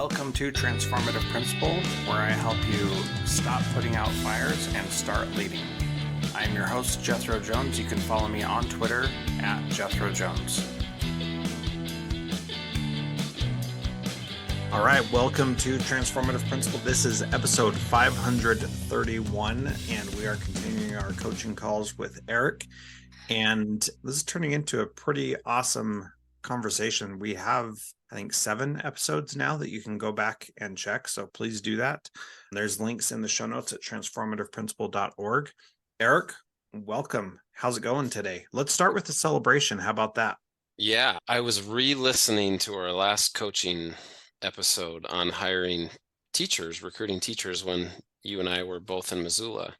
Welcome to Transformative Principal, where I help you stop putting out fires and start leading. I'm your host, Jethro Jones. You can follow me on Twitter at Jethro Jones. All right, welcome to Transformative Principal. This is episode 531, and we are continuing our coaching calls with Eric. And this is turning into a pretty awesome conversation. We have, I think, 7 episodes now that you can go back and check. So please do that. There's links in the show notes at transformativeprincipal.org. Eric, welcome. How's it going today? Let's start with the celebration. How about that? Yeah, I was re-listening to our last coaching episode on hiring teachers, recruiting teachers when you and I were both in Missoula.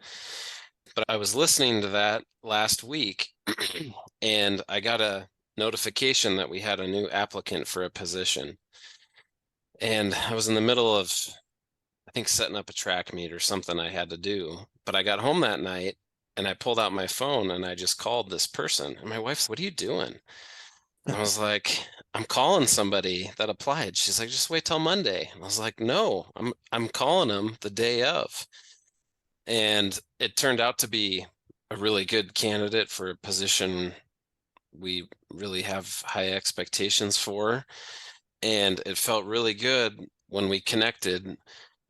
But I was listening to that last week and I got a notification that we had a new applicant for a position. And I was in the middle of, I think, setting up a track meet or something I had to do. But I got home that night and I pulled out my phone and I just called this person. And my wife said, "What are you doing?" I was like, "I'm calling somebody that applied." She's like, "Just wait till Monday." And I was like, "No, I'm calling them the day of." And it turned out to be a really good candidate for a position we really have high expectations for. And it felt really good when we connected.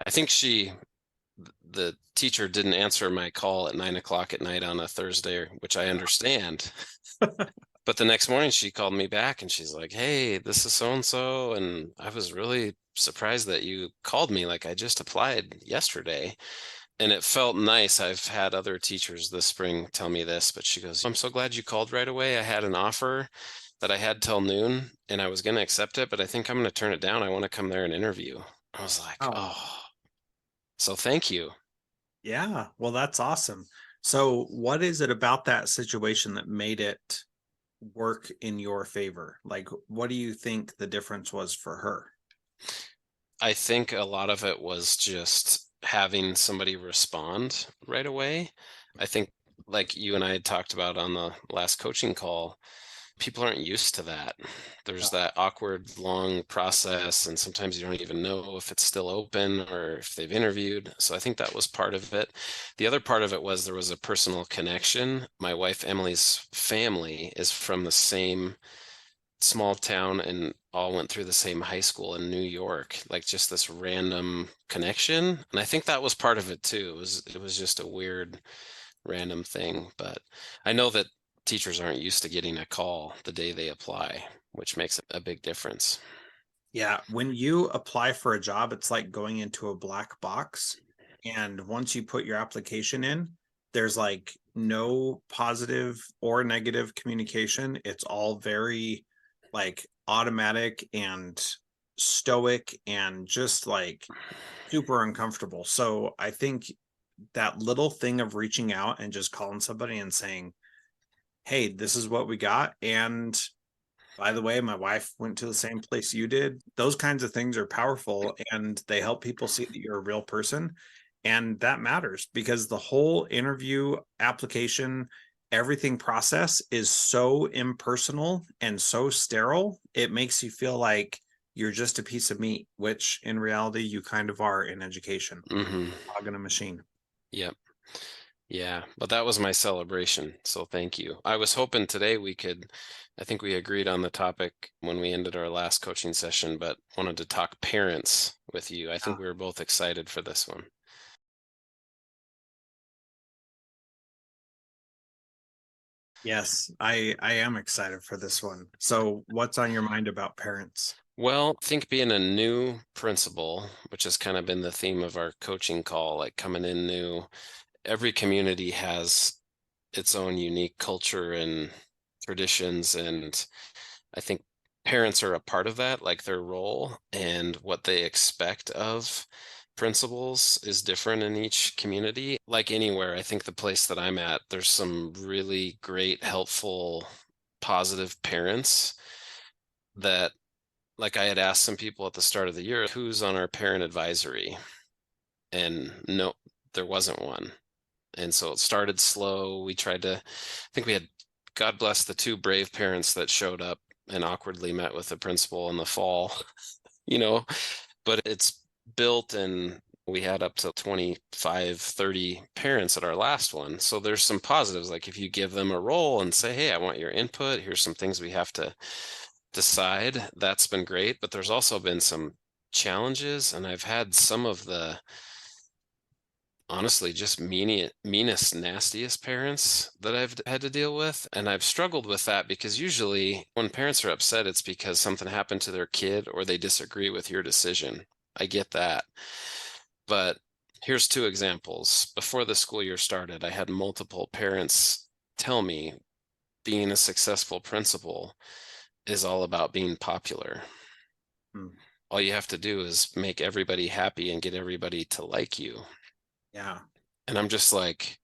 I think the teacher didn't answer my call at 9:00 at night on a Thursday, which I understand. But the next morning she called me back and she's like, "Hey, this is so-and-so. And I was really surprised that you called me. Like, I just applied yesterday." And it felt nice. I've had other teachers this spring tell me this, but she goes, "I'm so glad you called right away. I had an offer that I had till noon and I was going to accept it, but I think I'm going to turn it down. I want to come there and interview." I was like, oh, so thank you. Yeah, well, that's awesome. So what is it about that situation that made it work in your favor? Like, what do you think the difference was for her? I think a lot of it was just having somebody respond right away. I think, like you and I had talked about on the last coaching call, people aren't used to that. There's that awkward long process, and sometimes you don't even know if it's still open or if they've interviewed. So I think that was part of it. The other part of it was there was a personal connection. My wife Emily's family is from the same small town and all went through the same high school in New York, like just this random connection. And I think that was part of it too. It was just a weird random thing. But I know that teachers aren't used to getting a call the day they apply, which makes a big difference. Yeah, when you apply for a job, it's like going into a black box. And once you put your application in, there's like no positive or negative communication. It's all very like automatic and stoic and just like super uncomfortable. So I think that little thing of reaching out and just calling somebody and saying, "Hey, this is what we got. And by the way, my wife went to the same place you did." Those kinds of things are powerful and they help people see that you're a real person. And that matters because the whole interview application, everything process is so impersonal and so sterile. It makes you feel like you're just a piece of meat, which in reality you kind of are in education. Cog in a machine. Yep. Yeah, but that was my celebration. So thank you. I was hoping today I think we agreed on the topic when we ended our last coaching session, but wanted to talk parents with you. I think we were both excited for this one. Yes, I am excited for this one. So what's on your mind about parents? Well, I think being a new principal, which has kind of been the theme of our coaching call, like coming in new, every community has its own unique culture and traditions. And I think parents are a part of that, like their role and what they expect of principals is different in each community. Like anywhere, I think the place that I'm at, there's some really great, helpful, positive parents that, like, I had asked some people at the start of the year, who's on our parent advisory? And no, there wasn't one. And so it started slow. We tried to, I think we had, God bless the 2 brave parents that showed up and awkwardly met with the principal in the fall, you know, but it's built, and we had up to 25, 30 parents at our last one. So there's some positives. Like if you give them a role and say, hey, I want your input, here's some things we have to decide, that's been great. But there's also been some challenges, and I've had some of the honestly just meanest, nastiest parents that I've had to deal with. And I've struggled with that because usually when parents are upset, it's because something happened to their kid or they disagree with your decision. I get that. But here's two examples. Before the school year started, I had multiple parents tell me being a successful principal is all about being popular. Mm, All you have to do is make everybody happy and get everybody to like you. yeah. And I'm just like,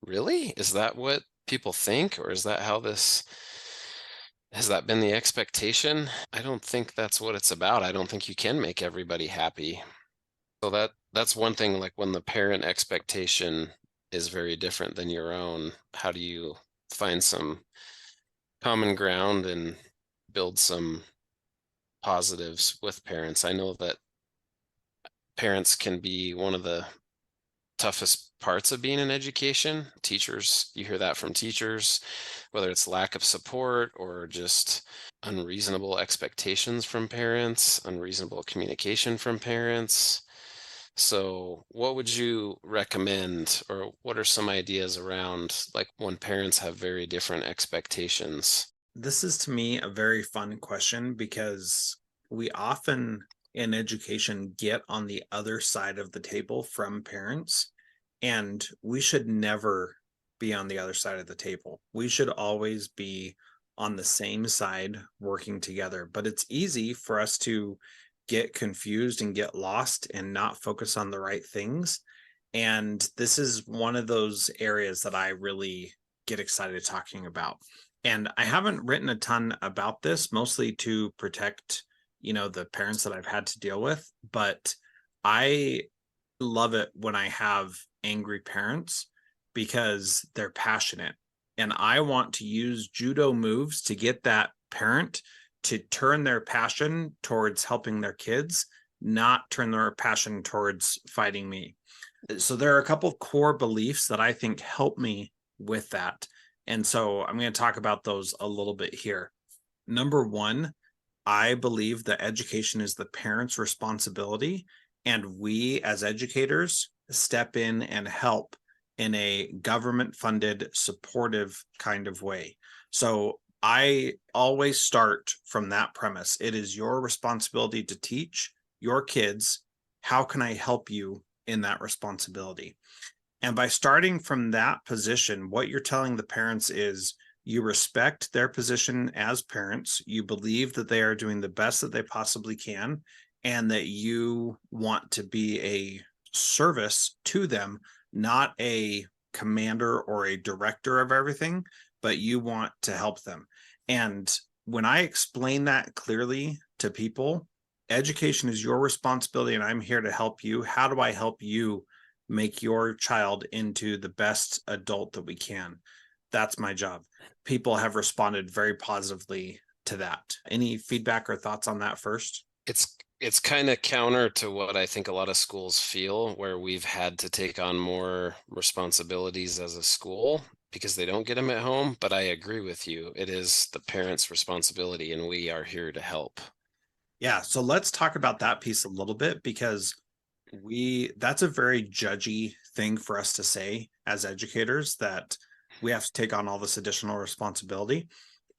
really? Is that what people think? Or is that how this has that been the expectation? I don't think that's what it's about. I don't think you can make everybody happy. So that's one thing, like when the parent expectation is very different than your own, how do you find some common ground and build some positives with parents? I know that parents can be one of the toughest parts of being in education. Teachers, you hear that from teachers, whether it's lack of support or just unreasonable expectations from parents, unreasonable communication from parents. So, what would you recommend, or what are some ideas around like when parents have very different expectations? This is to me a very fun question because we often in education get on the other side of the table from parents, and we should never be on the other side of the table. We should always be on the same side working together. But it's easy for us to get confused and get lost and not focus on the right things. And this is one of those areas that I really get excited talking about. And I haven't written a ton about this, mostly to protect, the parents that I've had to deal with. But I love it when I have angry parents because they're passionate. And I want to use judo moves to get that parent to turn their passion towards helping their kids, not turn their passion towards fighting me. So there are a couple of core beliefs that I think help me with that. And so I'm going to talk about those a little bit here. Number one, I believe that education is the parent's responsibility, and we as educators step in and help in a government funded, supportive kind of way. So I always start from that premise. It is your responsibility to teach your kids. How can I help you in that responsibility? And by starting from that position, what you're telling the parents is you respect their position as parents, you believe that they are doing the best that they possibly can, and that you want to be a service to them, not a commander or a director of everything, but you want to help them. And when I explain that clearly to people, education is your responsibility and I'm here to help you. How do I help you make your child into the best adult that we can? That's my job. People have responded very positively to that. Any feedback or thoughts on that first? It's kind of counter to what I think a lot of schools feel, where we've had to take on more responsibilities as a school because they don't get them at home. But I agree with you. It is the parents' responsibility, and we are here to help. Yeah, so let's talk about that piece a little bit because that's a very judgy thing for us to say as educators, that we have to take on all this additional responsibility.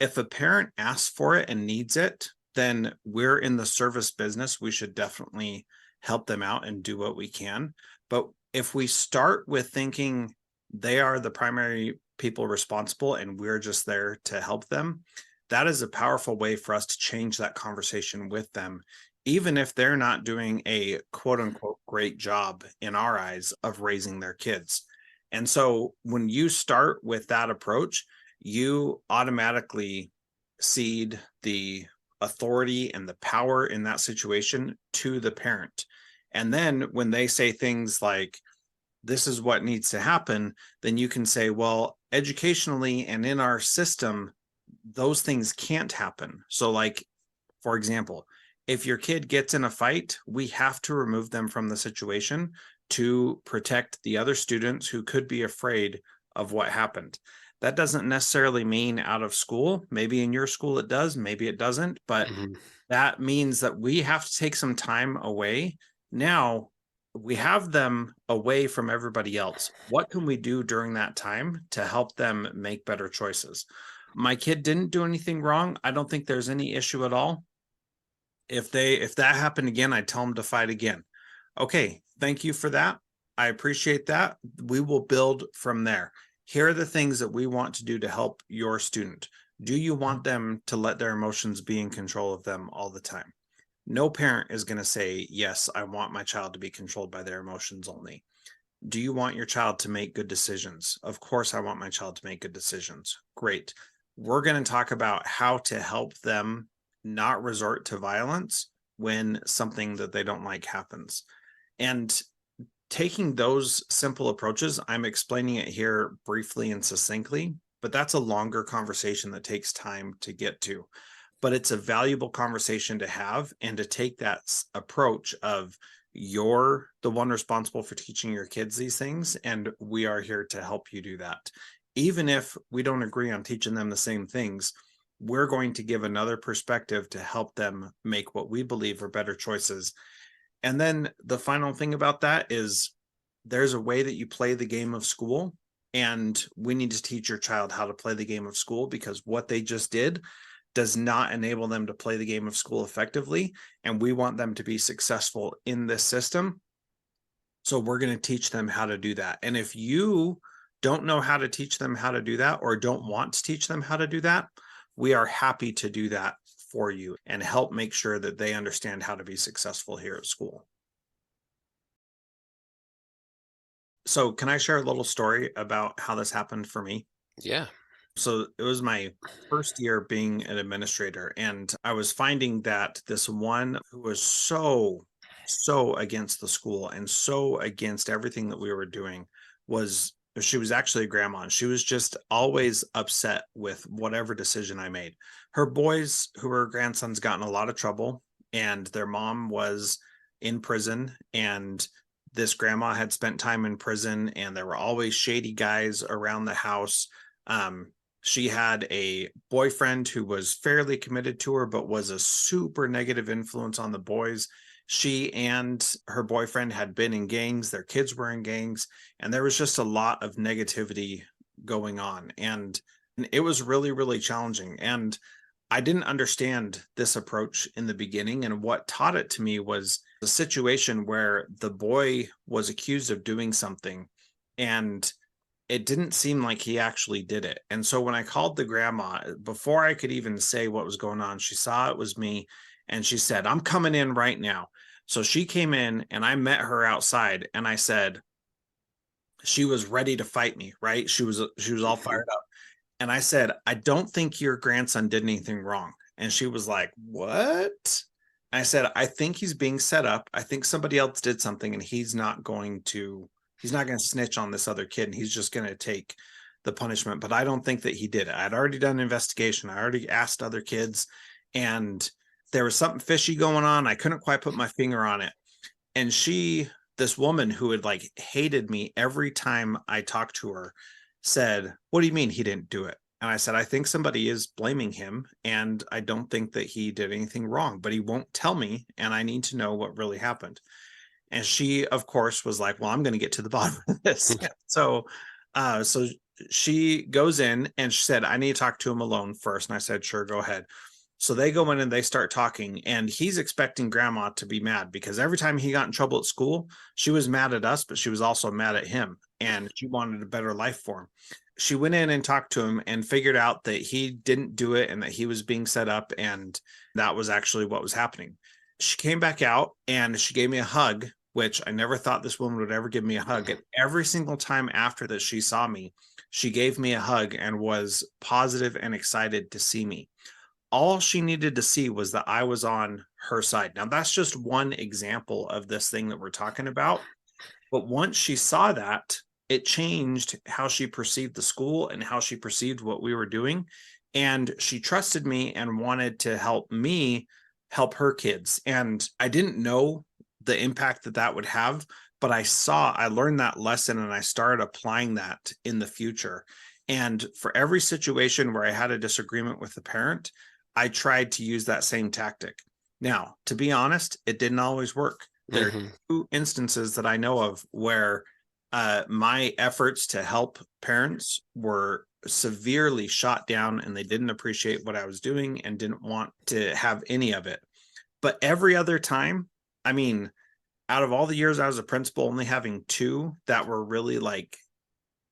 If a parent asks for it and needs it, then we're in the service business. We should definitely help them out and do what we can. But if we start with thinking they are the primary people responsible and we're just there to help them, that is a powerful way for us to change that conversation with them, even if they're not doing a quote unquote great job in our eyes of raising their kids. And so when you start with that approach, you automatically cede the authority and the power in that situation to the parent. And then when they say things like, this is what needs to happen, then you can say, well, educationally and in our system, those things can't happen. So, like, for example, If your kid gets in a fight, we have to remove them from the situation to protect the other students who could be afraid of what happened. That doesn't necessarily mean out of school. Maybe in your school it does, maybe it doesn't, but that means that we have to take some time away. Now we have them away from everybody else. What can we do during that time to help them make better choices? My kid didn't do anything wrong. I don't think there's any issue at all. If that happened again, I'd tell them to fight again. Okay, thank you for that. I appreciate that. We will build from there. Here are the things that we want to do to help your student. Do you want them to let their emotions be in control of them all the time? No parent is going to say, yes, I want my child to be controlled by their emotions only. Do you want your child to make good decisions? Of course, I want my child to make good decisions. Great. We're going to talk about how to help them not resort to violence when something that they don't like happens. And taking those simple approaches, I'm explaining it here briefly and succinctly, but that's a longer conversation that takes time to get to. But it's a valuable conversation to have, and to take that approach of you're the one responsible for teaching your kids these things, and we are here to help you do that. Even if we don't agree on teaching them the same things, we're going to give another perspective to help them make what we believe are better choices. And then the final thing about that is there's a way that you play the game of school, and we need to teach your child how to play the game of school, because what they just did does not enable them to play the game of school effectively. And we want them to be successful in this system. So we're going to teach them how to do that. And if you don't know how to teach them how to do that, or don't want to teach them how to do that, we are happy to do that for you and help make sure that they understand how to be successful here at school. So can I share a little story about how this happened for me? Yeah. So it was my first year being an administrator, and I was finding that this one who was so against the school and so against everything that we were doing she was actually a grandma, and she was just always upset with whatever decision I made. Her boys, who were her grandsons, got in a lot of trouble, and their mom was in prison, and this grandma had spent time in prison, and there were always shady guys around the house. She had a boyfriend who was fairly committed to her, but was a super negative influence on the boys. She and her boyfriend had been in gangs. Their kids were in gangs, and there was just a lot of negativity going on. And it was really, really challenging. And I didn't understand this approach in the beginning. And what taught it to me was a situation where the boy was accused of doing something, and it didn't seem like he actually did it. And so when I called the grandma, before I could even say what was going on, she saw it was me, and she said, "I'm coming in right now." So she came in, and I met her outside, and I said, she was ready to fight me, right? She was all fired up. And I said, "I don't think your grandson did anything wrong." And she was like, "What?" I said, "I think he's being set up. I think somebody else did something, and he's not going to snitch on this other kid, and he's just going to take the punishment. But I don't think that he did it. I'd already done an investigation. I already asked other kids, and there was something fishy going on. I couldn't quite put my finger on it." And this woman who had like hated me every time I talked to her, said, "What do you mean he didn't do it?" And I said, "I think somebody is blaming him, and I don't think that he did anything wrong, but he won't tell me, and I need to know what really happened." And she, of course, was like, "Well, I'm going to get to the bottom of this." So she goes in, and she said, "I need to talk to him alone first." And I said, "Sure, go ahead." So they go in and they start talking, and he's expecting grandma to be mad, because every time he got in trouble at school, she was mad at us, but she was also mad at him, and she wanted a better life for him. She went in and talked to him and figured out that he didn't do it, and that he was being set up, and that was actually what was happening. She came back out, and she gave me a hug, which I never thought this woman would ever give me a hug. And every single time after that she saw me, she gave me a hug and was positive and excited to see me. All she needed to see was that I was on her side. Now, that's just one example of this thing that we're talking about. But once she saw that, it changed how she perceived the school and how she perceived what we were doing. And she trusted me and wanted to help me help her kids. And I didn't know the impact that that would have, but I learned that lesson and I started applying that in the future. And for every situation where I had a disagreement with the parent, I tried to use that same tactic. Now, to be honest, it didn't always work. There are two instances that I know of where my efforts to help parents were severely shot down and they didn't appreciate what I was doing and didn't want to have any of it. But every other time, I mean, out of all the years I was a principal, only having two that were really like,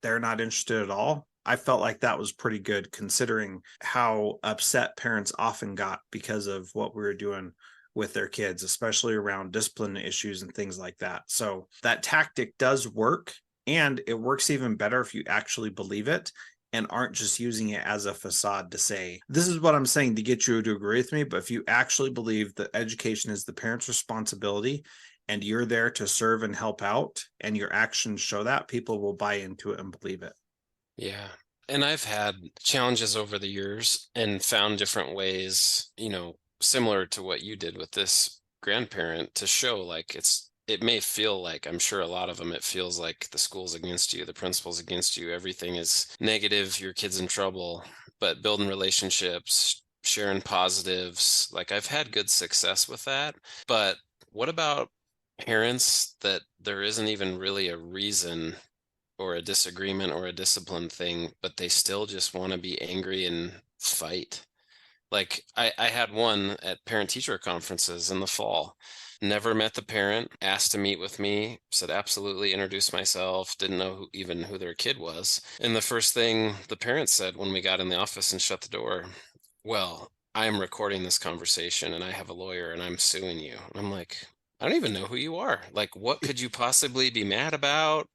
they're not interested at all. I felt like that was pretty good considering how upset parents often got because of what we were doing with their kids, especially around discipline issues and things like that. So that tactic does work, and it works even better if you actually believe it and aren't just using it as a facade to say, this is what I'm saying to get you to agree with me. But if you actually believe that education is the parent's responsibility and you're there to serve and help out and your actions show that, people will buy into it and believe it. Yeah. And I've had challenges over the years and found different ways, similar to what you did with this grandparent, to show like it may feel like, I'm sure a lot of them, it feels like the school's against you, the principal's against you, everything is negative, your kid's in trouble. But building relationships, sharing positives, like I've had good success with that. But what about parents that there isn't even really a reason or a disagreement or a discipline thing, but they still just want to be angry and fight? Like I had one at parent teacher conferences in the fall. Never met the parent, asked to meet with me, said absolutely, introduced myself, didn't know even who their kid was. And the first thing the parent said when we got in the office and shut the door, well, I'm recording this conversation and I have a lawyer and I'm suing you. And I'm like, I don't even know who you are. Like, what could you possibly be mad about?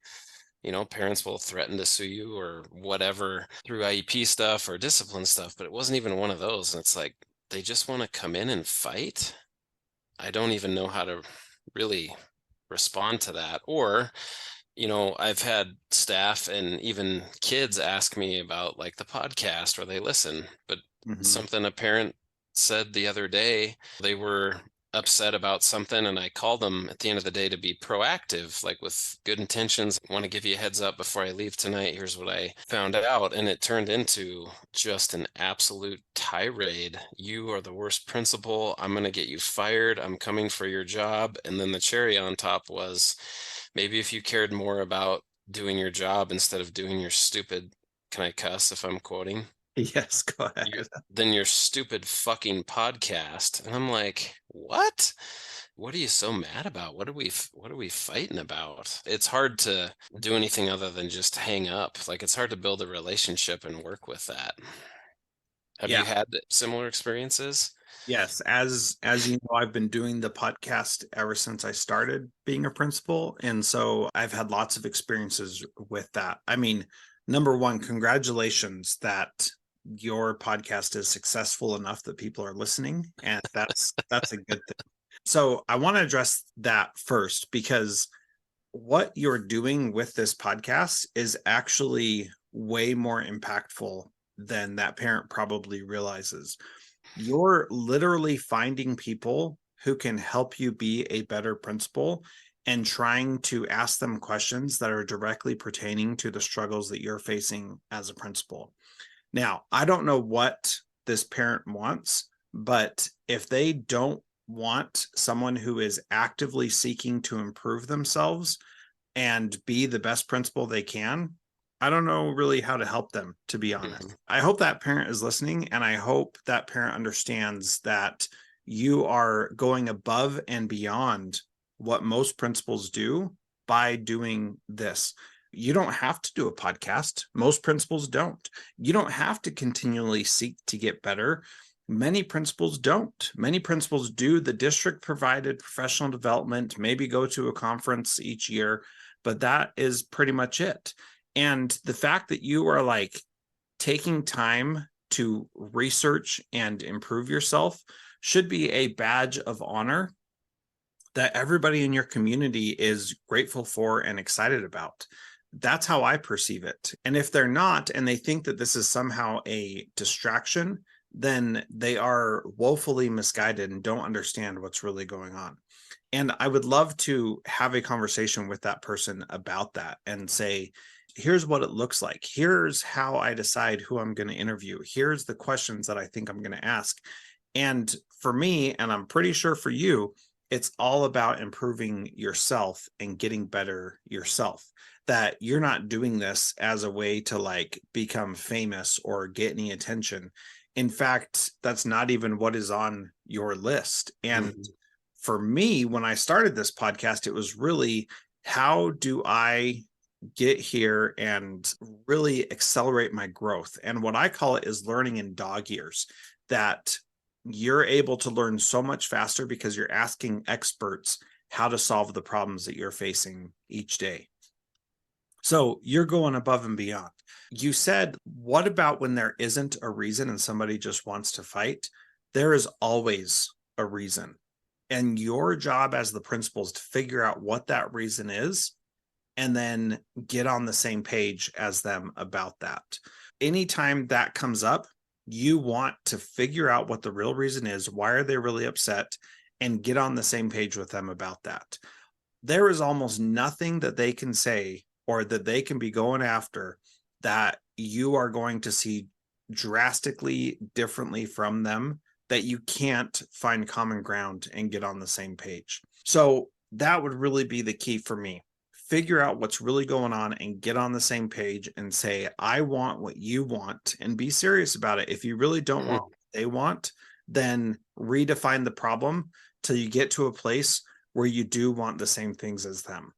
Parents will threaten to sue you or whatever through IEP stuff or discipline stuff, but it wasn't even one of those. And it's like, they just want to come in and fight. I don't even know how to really respond to that. Or, I've had staff and even kids ask me about like the podcast where they listen, but something a parent said the other day, they were upset about something, and I called them at the end of the day to be proactive, like with good intentions. I want to give you a heads up before I leave tonight. Here's what I found out. And it turned into just an absolute tirade. You are the worst principal. I'm going to get you fired. I'm coming for your job. And then the cherry on top was, maybe if you cared more about doing your job instead of doing your stupid, can I cuss if I'm quoting? Yes, go ahead. Than your stupid fucking podcast. And I'm like, what? What are you so mad about? What are we fighting about? It's hard to do anything other than just hang up. Like, it's hard to build a relationship and work with that. Have Yeah. you had similar experiences? Yes, as you know, I've been doing the podcast ever since I started being a principal, and so I've had lots of experiences with that. I mean, number one, congratulations that your podcast is successful enough that people are listening, and that's a good thing. So I want to address that first because what you're doing with this podcast is actually way more impactful than that parent probably realizes. You're literally finding people who can help you be a better principal and trying to ask them questions that are directly pertaining to the struggles that you're facing as a principal. Now, I don't know what this parent wants, but if they don't want someone who is actively seeking to improve themselves and be the best principal they can, I don't know really how to help them, to be honest. Mm-hmm. I hope that parent is listening, and I hope that parent understands that you are going above and beyond what most principals do by doing this. You don't have to do a podcast. Most principals don't. You don't have to continually seek to get better. Many principals don't. Many principals do the district provided professional development, maybe go to a conference each year, but that is pretty much it. And the fact that you are like taking time to research and improve yourself should be a badge of honor that everybody in your community is grateful for and excited about. That's how I perceive it. And if they're not, and they think that this is somehow a distraction, then they are woefully misguided and don't understand what's really going on. And I would love to have a conversation with that person about that and say, here's what it looks like. Here's how I decide who I'm going to interview. Here's the questions that I think I'm going to ask. And for me, and I'm pretty sure for you, it's all about improving yourself and getting better yourself. That you're not doing this as a way to like become famous or get any attention. In fact, that's not even what is on your list. And for me, when I started this podcast, it was really, how do I get here and really accelerate my growth? And what I call it is learning in dog years, that you're able to learn so much faster because you're asking experts how to solve the problems that you're facing each day. So you're going above and beyond. You said, what about when there isn't a reason and somebody just wants to fight? There is always a reason. And your job as the principal is to figure out what that reason is and then get on the same page as them about that. Anytime that comes up, you want to figure out what the real reason is. Why are they really upset? And get on the same page with them about that. There is almost nothing that they can say or that they can be going after that you are going to see drastically differently from them, that you can't find common ground and get on the same page. So that would really be the key for me. Figure out what's really going on and get on the same page and say, I want what you want, and be serious about it. If you really don't want what they want, then redefine the problem till you get to a place where you do want the same things as them.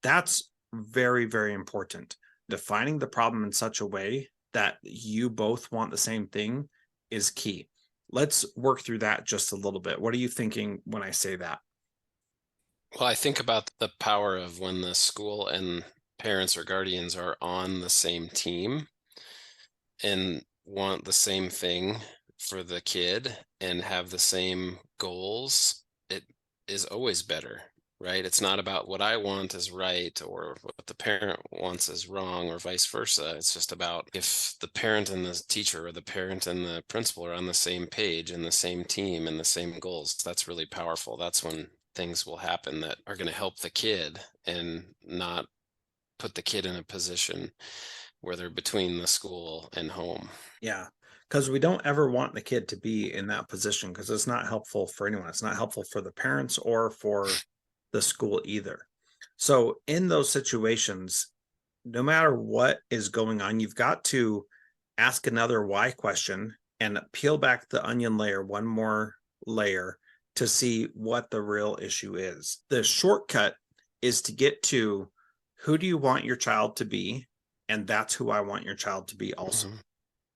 That's very, very important. Defining the problem in such a way that you both want the same thing is key. Let's work through that just a little bit. What are you thinking when I say that? Well, I think about the power of when the school and parents or guardians are on the same team and want the same thing for the kid and have the same goals. It is always better, right? It's not about what I want is right or what the parent wants is wrong or vice versa. It's just about if the parent and the teacher or the parent and the principal are on the same page and the same team and the same goals. That's really powerful. That's when things will happen that are going to help the kid and not put the kid in a position where they're between the school and home. Yeah, because we don't ever want the kid to be in that position, because it's not helpful for anyone. It's not helpful for the parents or for the school either. So in those situations, no matter what is going on, you've got to ask another why question and peel back the onion layer one more layer to see what the real issue is. The shortcut is to get to, who do you want your child to be? And that's who I want your child to be also.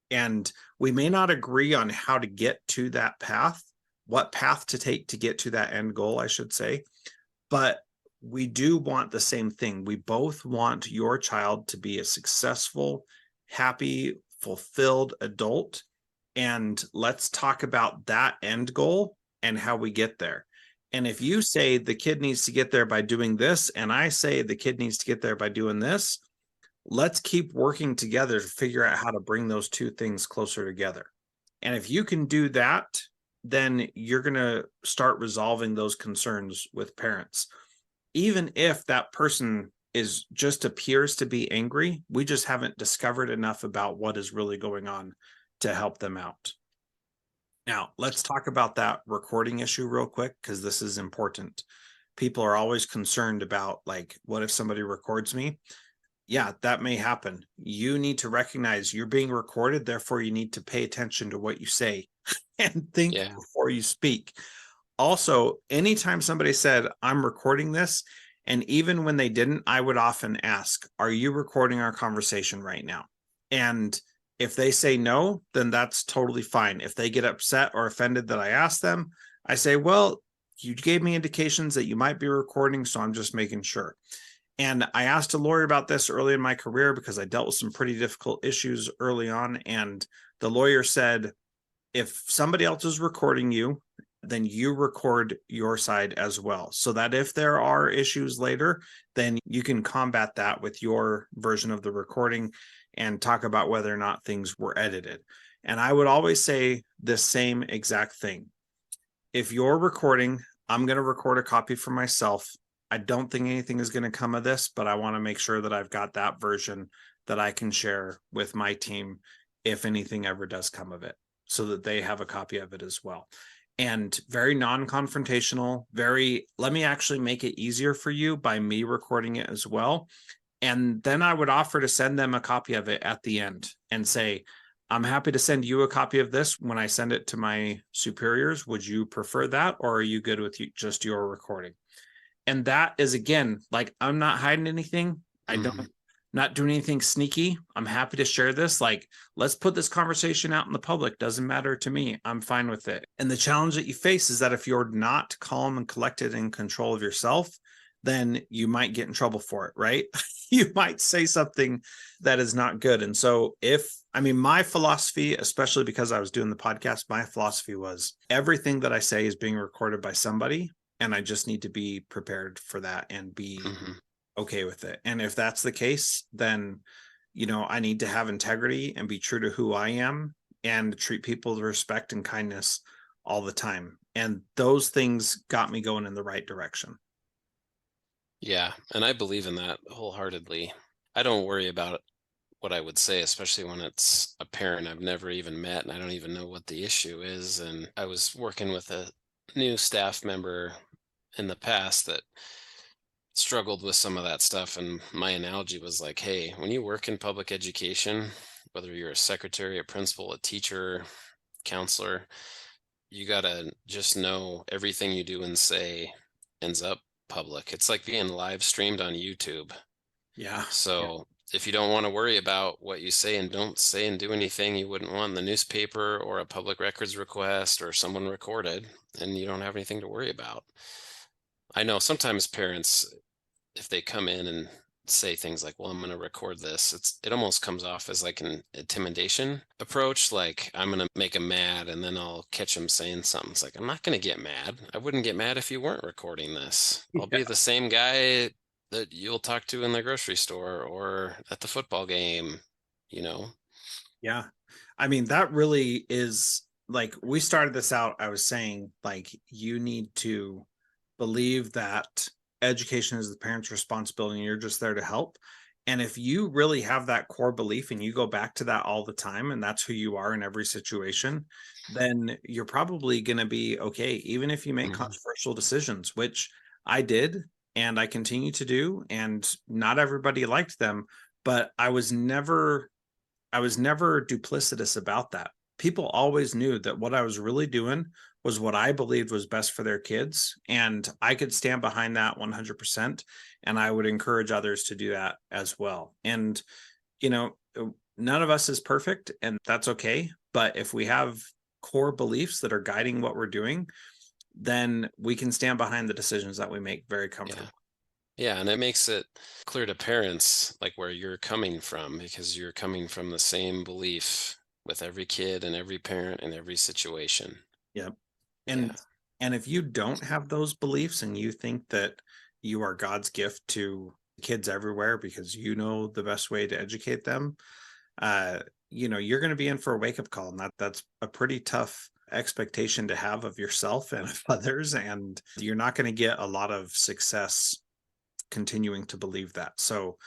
And we may not agree on how to get to that path, what path to take to get to that end goal, I should say. But we do want the same thing. We both want your child to be a successful, happy, fulfilled adult. And let's talk about that end goal and how we get there. And if you say the kid needs to get there by doing this, and I say the kid needs to get there by doing this, let's keep working together to figure out how to bring those two things closer together. And if you can do that, then you're going to start resolving those concerns with parents. Even if that person is just appears to be angry, we just haven't discovered enough about what is really going on to help them out. Now, let's talk about that recording issue real quick, because this is important. People are always concerned about, like, what if somebody records me? Yeah, that may happen. You need to recognize you're being recorded, therefore you need to pay attention to what you say and think before you speak. Also, anytime somebody said, I'm recording this, and even when they didn't, I would often ask, are you recording our conversation right now? And if they say no, then that's totally fine. If they get upset or offended that I asked them, I say, well, you gave me indications that you might be recording, so I'm just making sure. And I asked a lawyer about this early in my career because I dealt with some pretty difficult issues early on. And the lawyer said, if somebody else is recording you, then you record your side as well, so that if there are issues later, then you can combat that with your version of the recording and talk about whether or not things were edited. And I would always say the same exact thing. If you're recording, I'm going to record a copy for myself. I don't think anything is going to come of this, but I want to make sure that I've got that version that I can share with my team if anything ever does come of it, so that they have a copy of it as well. And very non-confrontational, very, let me actually make it easier for you by me recording it as well. And then I would offer to send them a copy of it at the end and say, I'm happy to send you a copy of this when I send it to my superiors. Would you prefer that, or are you good with just your recording? And that is, again, like, I'm not hiding anything. I don't, not doing anything sneaky. I'm happy to share this. Like, let's put this conversation out in the public. Doesn't matter to me. I'm fine with it. And the challenge that you face is that if you're not calm and collected and in control of yourself, then you might get in trouble for it, right? You might say something that is not good. And so my philosophy, especially because I was doing the podcast, my philosophy was everything that I say is being recorded by somebody, and I just need to be prepared for that and be okay with it. And if that's the case, then, I need to have integrity and be true to who I am and treat people with respect and kindness all the time. And those things got me going in the right direction. Yeah, and I believe in that wholeheartedly. I don't worry about what I would say, especially when it's a parent I've never even met and I don't even know what the issue is. And I was working with a new staff member in the past that struggled with some of that stuff. And my analogy was like, hey, when you work in public education, whether you're a secretary, a principal, a teacher, counselor, you got to just know everything you do and say ends up public. It's like being live streamed on YouTube. Yeah. So if you don't want to worry about what you say and don't say and do anything you wouldn't want in the newspaper or a public records request or someone recorded, then you don't have anything to worry about. I know sometimes parents, if they come in and say things like, well, I'm going to record this, it almost comes off as like an intimidation approach. Like, I'm going to make them mad and then I'll catch them saying something. It's like, I'm not going to get mad. I wouldn't get mad if you weren't recording this. I'll be the same guy that you'll talk to in the grocery store or at the football game, you know? Yeah. That really is, like, we started this out, I was saying, like, you need to believe that education is the parent's responsibility and you're just there to help. And if you really have that core belief and you go back to that all the time, and that's who you are in every situation, then you're probably going to be okay, even if you make controversial decisions, which I did and I continue to do. And not everybody liked them, but I was never duplicitous about that. People always knew that what I was really doing was what I believed was best for their kids. And I could stand behind that 100%. And I would encourage others to do that as well. And, none of us is perfect, and that's okay. But if we have core beliefs that are guiding what we're doing, then we can stand behind the decisions that we make very comfortably. Yeah, and it makes it clear to parents like where you're coming from, because you're coming from the same belief with every kid and every parent in every situation. Yep. Yeah. And if you don't have those beliefs and you think that you are God's gift to kids everywhere because you know the best way to educate them, you're going to be in for a wake-up call. And that's a pretty tough expectation to have of yourself and of others. And you're not going to get a lot of success continuing to believe that. So,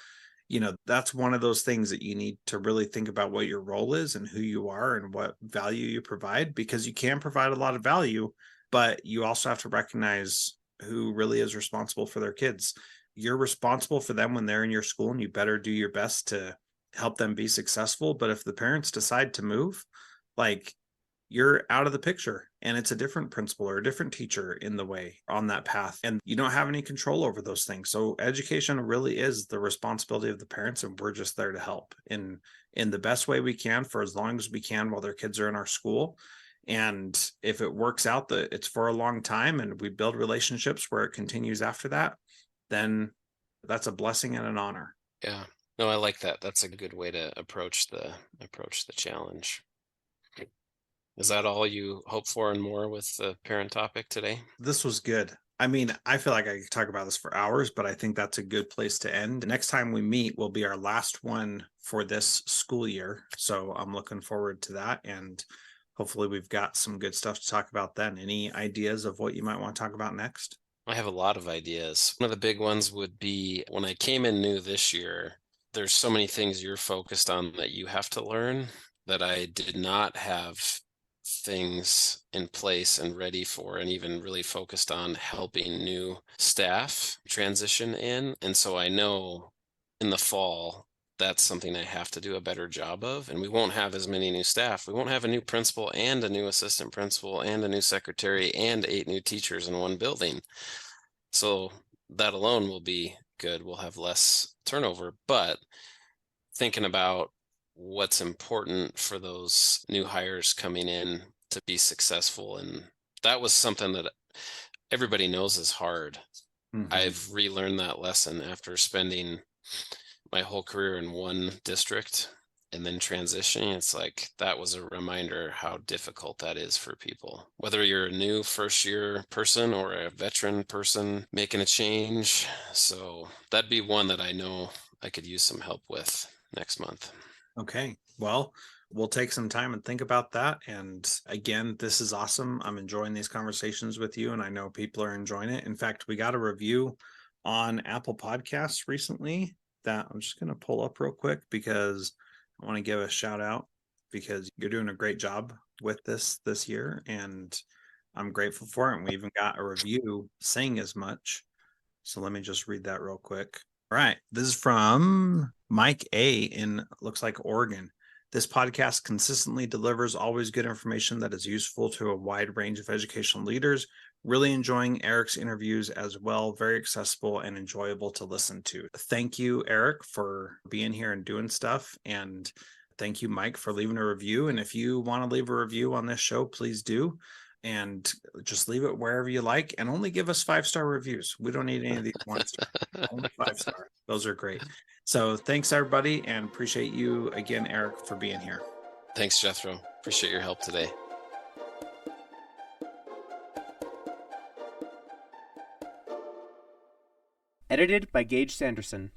that's one of those things that you need to really think about what your role is and who you are and what value you provide, because you can provide a lot of value, but you also have to recognize who really is responsible for their kids. You're responsible for them when they're in your school, and you better do your best to help them be successful. But if the parents decide to move, like, you're out of the picture, and it's a different principal or a different teacher in the way on that path, and you don't have any control over those things. So education really is the responsibility of the parents, and we're just there to help in the best way we can for as long as we can while their kids are in our school. And if it works out that it's for a long time and we build relationships where it continues after that, then that's a blessing and an honor. Yeah. No, I like that. That's a good way to approach the challenge. Is that all you hope for and more with the parent topic today? This was good. I mean, I feel like I could talk about this for hours, but I think that's a good place to end. Next time we meet will be our last one for this school year. So I'm looking forward to that. And hopefully we've got some good stuff to talk about then. Any ideas of what you might want to talk about next? I have a lot of ideas. One of the big ones would be when I came in new this year, there's so many things you're focused on that you have to learn that I did not have things in place and ready for, and even really focused on helping new staff transition in. And so I know in the fall, that's something I have to do a better job of. And we won't have as many new staff. We won't have a new principal and a new assistant principal and a new secretary and 8 new teachers in one building. So that alone will be good. We'll have less turnover, but thinking about what's important for those new hires coming in to be successful. And that was something that everybody knows is hard. Mm-hmm. I've relearned that lesson after spending my whole career in one district and then transitioning. It's like that was a reminder how difficult that is for people, whether you're a new first year person or a veteran person making a change. So that'd be one that I know I could use some help with next month. Okay. Well, we'll take some time and think about that. And again, this is awesome. I'm enjoying these conversations with you, and I know people are enjoying it. In fact, we got a review on Apple Podcasts recently that I'm just going to pull up real quick because I want to give a shout out because you're doing a great job with this year, and I'm grateful for it. And we even got a review saying as much. So let me just read that real quick. All right. This is from Mike A. in, looks like, Oregon. This podcast consistently delivers always good information that is useful to a wide range of educational leaders. Really enjoying Eric's interviews as well. Very accessible and enjoyable to listen to. Thank you, Eric, for being here and doing stuff. And thank you, Mike, for leaving a review. And if you want to leave a review on this show, please do. And just leave it wherever you like, and only give us 5-star reviews. We don't need any of these 1-star, only 5-star. Those are great. So thanks, everybody, and appreciate you again, Eric, for being here. Thanks, Jethro. Appreciate your help today. Edited by Gage Sanderson.